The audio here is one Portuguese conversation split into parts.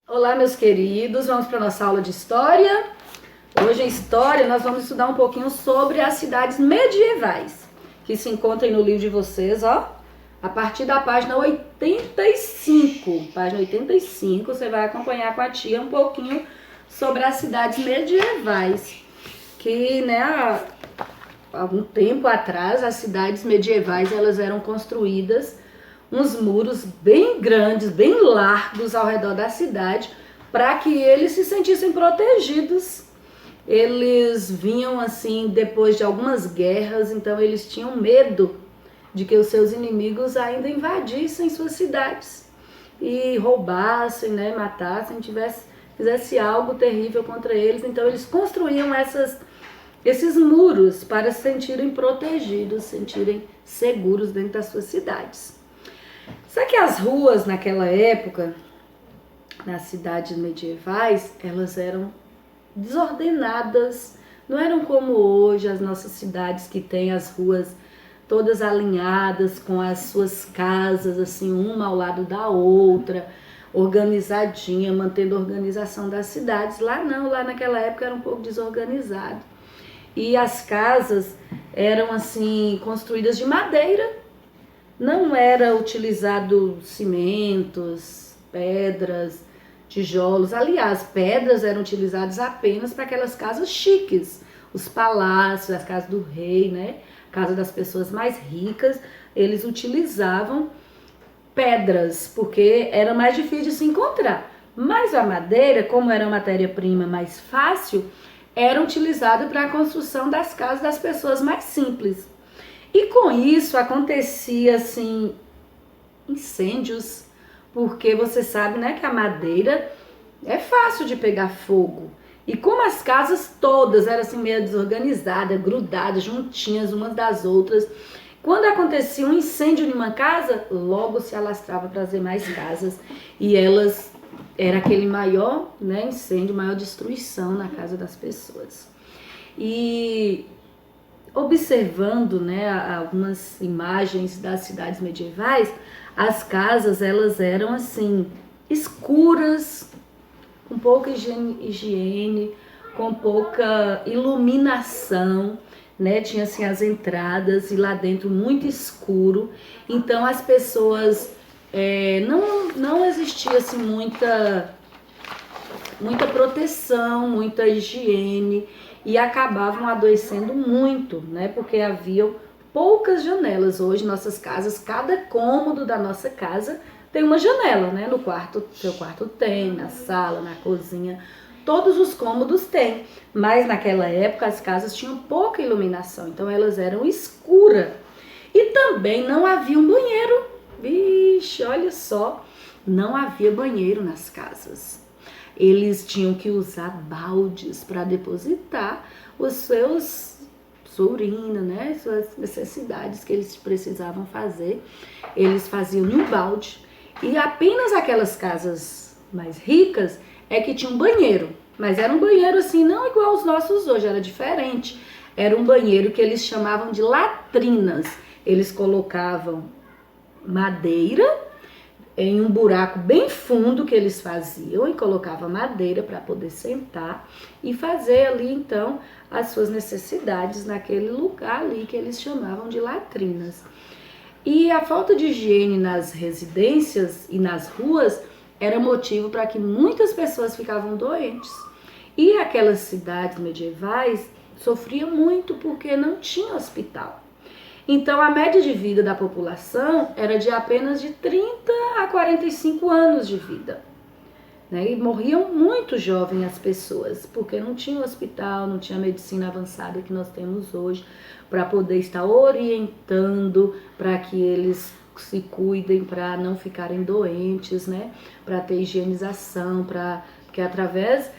Olá, meus queridos, vamos para a nossa aula de História. Hoje em História nós vamos estudar um pouquinho sobre as cidades medievais, que se encontram no livro de vocês, ó, a partir da página 85. Página 85, você vai acompanhar com a tia um pouquinho sobre as cidades medievais, que, né, há algum tempo atrás, as cidades medievais, elas eram construídas uns muros bem grandes, bem largos ao redor da cidade, para que eles se sentissem protegidos. Eles vinham assim depois de algumas guerras, então eles tinham medo de que os seus inimigos ainda invadissem suas cidades e roubassem, né, matassem, fizesse algo terrível contra eles. Então eles construíam esses muros para se sentirem protegidos, se sentirem seguros dentro das suas cidades. Só que as ruas naquela época, nas cidades medievais, elas eram desordenadas, não eram como hoje as nossas cidades, que têm as ruas todas alinhadas com as suas casas, assim, uma ao lado da outra, organizadinha, mantendo a organização das cidades. Lá não, lá naquela época era um pouco desorganizado. E as casas eram assim construídas de madeira. Não era utilizado cimentos, pedras, tijolos. Aliás, pedras eram utilizadas apenas para aquelas casas chiques, os palácios, as casas do rei, né? Casa das pessoas mais ricas, eles utilizavam pedras, porque era mais difícil de se encontrar. Mas a madeira, como era uma matéria-prima mais fácil, era utilizada para a construção das casas das pessoas mais simples. E com isso acontecia assim incêndios, porque você sabe, né, que a madeira é fácil de pegar fogo. E como as casas todas eram assim meio desorganizadas, grudadas, juntinhas umas das outras, quando acontecia um incêndio em uma casa, logo se alastrava para as demais casas, e elas era aquele maior, né, incêndio, maior destruição na casa das pessoas. E observando, né, algumas imagens das cidades medievais, as casas elas eram assim escuras, com pouca higiene, com pouca iluminação, né? Tinha assim as entradas e lá dentro muito escuro. Então as pessoas não existia assim muita proteção, muita higiene, e acabavam adoecendo muito, né? Porque haviam poucas janelas. Hoje, nossas casas, cada cômodo da nossa casa tem uma janela, né? No quarto, seu quarto tem, na sala, na cozinha, todos os cômodos têm. Mas naquela época as casas tinham pouca iluminação, então elas eram escuras. E também não havia um banheiro. Vixe, olha só, não havia banheiro nas casas. Eles tinham que usar baldes para depositar sua urina, né? Suas necessidades que eles precisavam fazer. Eles faziam no balde. E apenas aquelas casas mais ricas é que tinham banheiro. Mas era um banheiro assim, não igual aos nossos hoje, era diferente. Era um banheiro que eles chamavam de latrinas. Eles colocavam madeira em um buraco bem fundo que eles faziam, e colocava madeira para poder sentar e fazer ali então as suas necessidades naquele lugar ali que eles chamavam de latrinas. E a falta de higiene nas residências e nas ruas era motivo para que muitas pessoas ficavam doentes. E aquelas cidades medievais sofriam muito porque não tinha hospital. Então, a média de vida da população era de apenas de 30 a 45 anos de vida, né? E morriam muito jovens as pessoas, porque não tinha hospital, não tinha a medicina avançada que nós temos hoje, para poder estar orientando para que eles se cuidem, para não ficarem doentes, né? Para ter higienização, porque através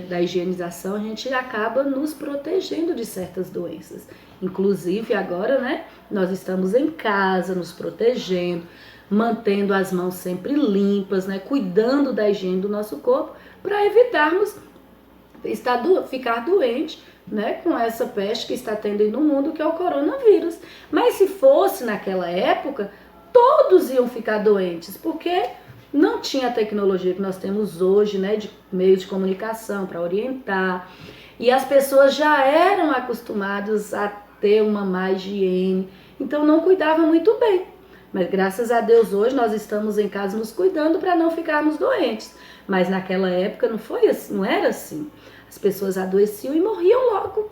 da higienização a gente acaba nos protegendo de certas doenças. Inclusive agora, né, nós estamos em casa, nos protegendo, mantendo as mãos sempre limpas, né, cuidando da higiene do nosso corpo, para evitarmos ficar doente né, com essa peste que está tendo aí no mundo, que é o coronavírus. Mas se fosse naquela época, todos iam ficar doentes, porque não tinha a tecnologia que nós temos hoje, né, de meio de comunicação para orientar, e as pessoas já eram acostumadas a ter uma má higiene, então não cuidavam muito bem. Mas graças a Deus hoje nós estamos em casa nos cuidando para não ficarmos doentes. Mas naquela época não foi assim, não era assim. As pessoas adoeciam e morriam logo.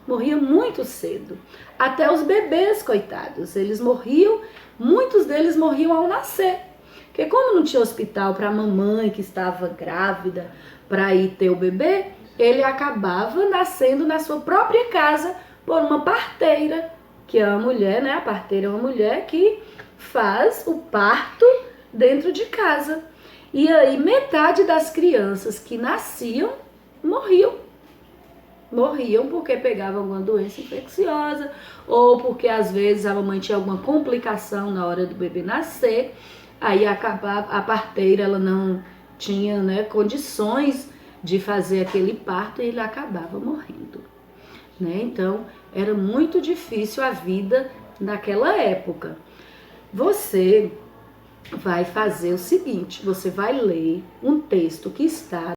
Morriam muito cedo. Até os bebês, coitados, eles morriam, muitos deles morriam ao nascer. Porque como não tinha hospital para a mamãe que estava grávida para ir ter o bebê, ele acabava nascendo na sua própria casa por uma parteira, que é uma mulher, né? A parteira é uma mulher que faz o parto dentro de casa. E aí metade das crianças que nasciam morriam. Morriam porque pegavam alguma doença infecciosa ou porque às vezes a mamãe tinha alguma complicação na hora do bebê nascer. Aí a parteira ela não tinha, né, condições de fazer aquele parto e ele acabava morrendo, né? Então era muito difícil a vida naquela época. Você vai fazer o seguinte, você vai ler um texto que está